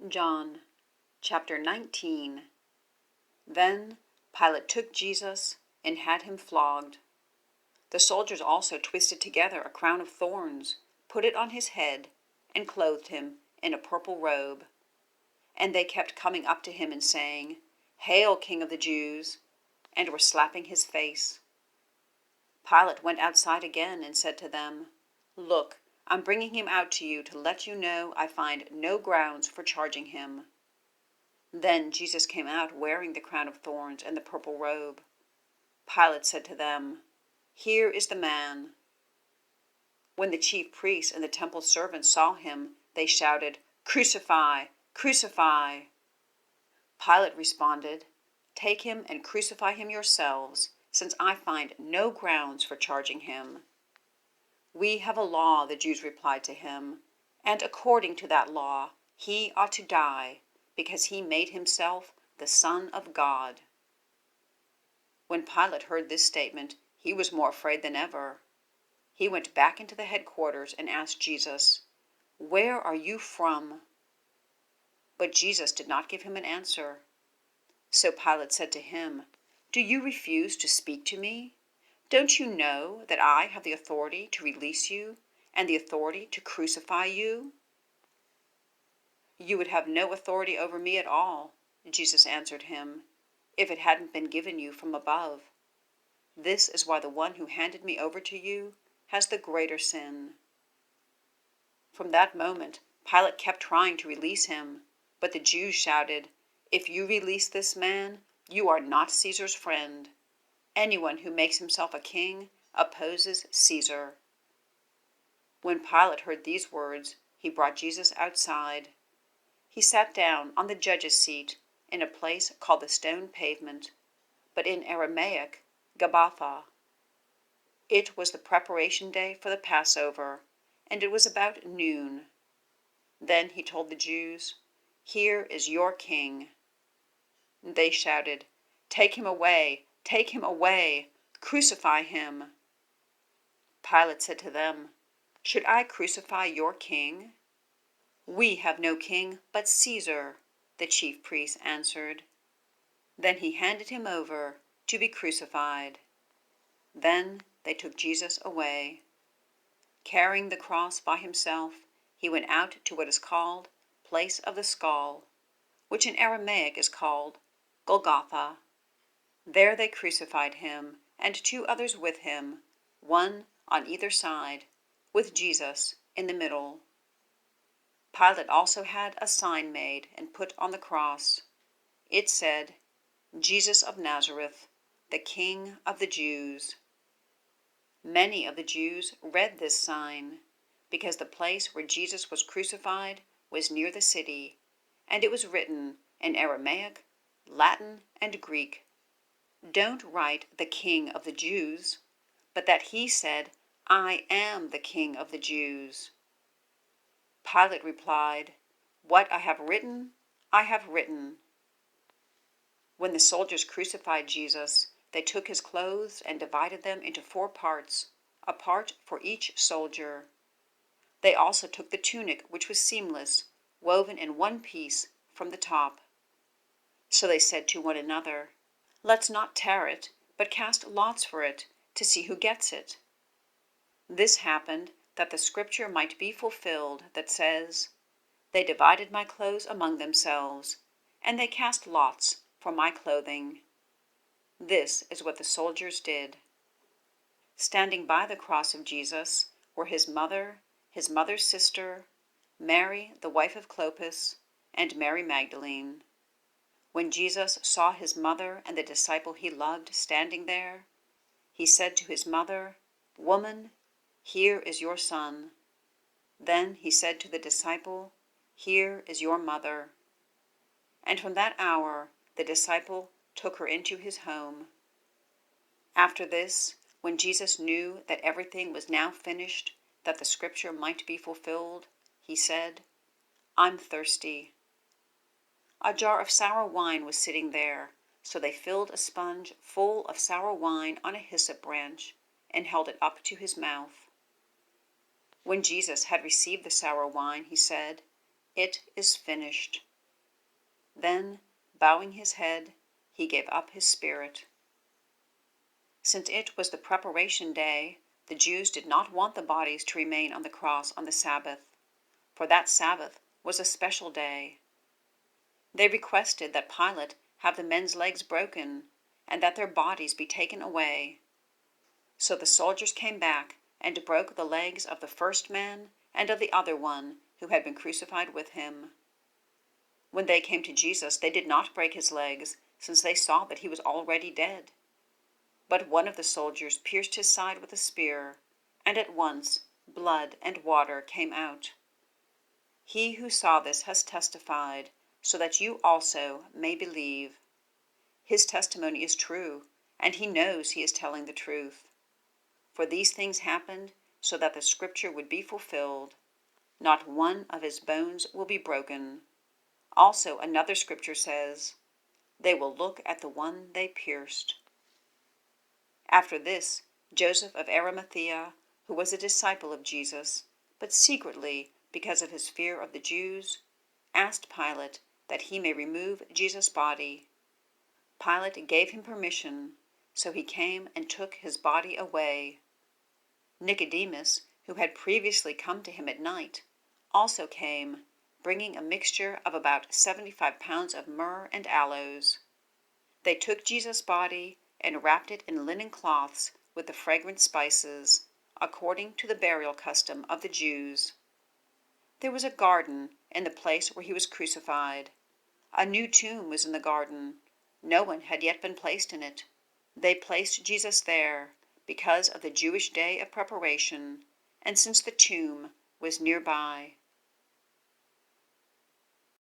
John, chapter 19. Then Pilate took Jesus and had him flogged. The soldiers also twisted together a crown of thorns, put it on his head, and clothed him in a purple robe. And they kept coming up to him and saying, "Hail, King of the Jews!" and were slapping his face. Pilate went outside again and said to them, "Look, I'm bringing him out to you to let you know I find no grounds for charging him." Then Jesus came out wearing the crown of thorns and the purple robe. Pilate said to them, "Here is the man." When the chief priests and the temple servants saw him, they shouted, "Crucify! Crucify!" Pilate responded, "Take him and crucify him yourselves, since I find no grounds for charging him." "We have a law," the Jews replied to him, "and according to that law he ought to die, because he made himself the Son of God." When Pilate heard this statement, he was more afraid than ever. He went back into the headquarters and asked Jesus, "Where are you from?" But Jesus did not give him an answer. So Pilate said to him, "Do you refuse to speak to me? Don't you know that I have the authority to release you and the authority to crucify you?" "You would have no authority over me at all," Jesus answered him, "if it hadn't been given you from above. This is why the one who handed me over to you has the greater sin." From that moment, Pilate kept trying to release him, but the Jews shouted, "If you release this man, you are not Caesar's friend. Anyone who makes himself a king opposes Caesar." When Pilate heard these words, he brought Jesus outside. He sat down on the judge's seat in a place called the Stone Pavement, but in Aramaic, Gabbatha. It was the preparation day for the Passover, and it was about noon. Then he told the Jews, "Here is your king." They shouted, "Take him away! Take him away! Crucify him!" Pilate said to them, "Should I crucify your king?" "We have no king but Caesar," the chief priests answered. Then he handed him over to be crucified. Then they took Jesus away. Carrying the cross by himself, he went out to what is called Place of the Skull, which in Aramaic is called Golgotha. There they crucified him, and two others with him, one on either side, with Jesus in the middle. Pilate also had a sign made and put on the cross. It said, "Jesus of Nazareth, the King of the Jews." Many of the Jews read this sign, because the place where Jesus was crucified was near the city, and it was written in Aramaic, Latin, and Greek. "Don't write the King of the Jews, but that he said, 'I am the King of the Jews.'" Pilate replied, "What I have written, I have written." When the soldiers crucified Jesus, they took his clothes and divided them into 4 parts, a part for each soldier. They also took the tunic, which was seamless, woven in one piece from the top. So they said to one another, "Let's not tear it, but cast lots for it, to see who gets it." This happened that the scripture might be fulfilled that says, "They divided my clothes among themselves, and they cast lots for my clothing." This is what the soldiers did. Standing by the cross of Jesus were his mother, his mother's sister, Mary, the wife of Clopas, and Mary Magdalene. When Jesus saw his mother and the disciple he loved standing there, he said to his mother, "Woman, here is your son." Then he said to the disciple, "Here is your mother." And from that hour the disciple took her into his home. After this, when Jesus knew that everything was now finished, that the scripture might be fulfilled, he said, "I'm thirsty." A jar of sour wine was sitting there, so they filled a sponge full of sour wine on a hyssop branch and held it up to his mouth. When Jesus had received the sour wine, he said, "It is finished." Then, bowing his head, he gave up his spirit. Since it was the preparation day, the Jews did not want the bodies to remain on the cross on the Sabbath, for that Sabbath was a special day. They requested that Pilate have the men's legs broken, and that their bodies be taken away. So the soldiers came back and broke the legs of the first man and of the other one who had been crucified with him. When they came to Jesus, they did not break his legs, since they saw that he was already dead. But one of the soldiers pierced his side with a spear, and at once blood and water came out. He who saw this has testified, so that you also may believe. His testimony is true, and he knows he is telling the truth. For these things happened so that the scripture would be fulfilled. Not one of his bones will be broken. Also another scripture says, they will look at the one they pierced. After this, Joseph of Arimathea, who was a disciple of Jesus, but secretly because of his fear of the Jews, asked Pilate that he may remove Jesus' body. Pilate gave him permission, so he came and took his body away. Nicodemus, who had previously come to him at night, also came, bringing a mixture of about 75 pounds of myrrh and aloes. They took Jesus' body and wrapped it in linen cloths with the fragrant spices, according to the burial custom of the Jews. There was a garden in the place where he was crucified. A new tomb was in the garden. No one had yet been placed in it. They placed Jesus there because of the Jewish day of preparation, and since the tomb was nearby.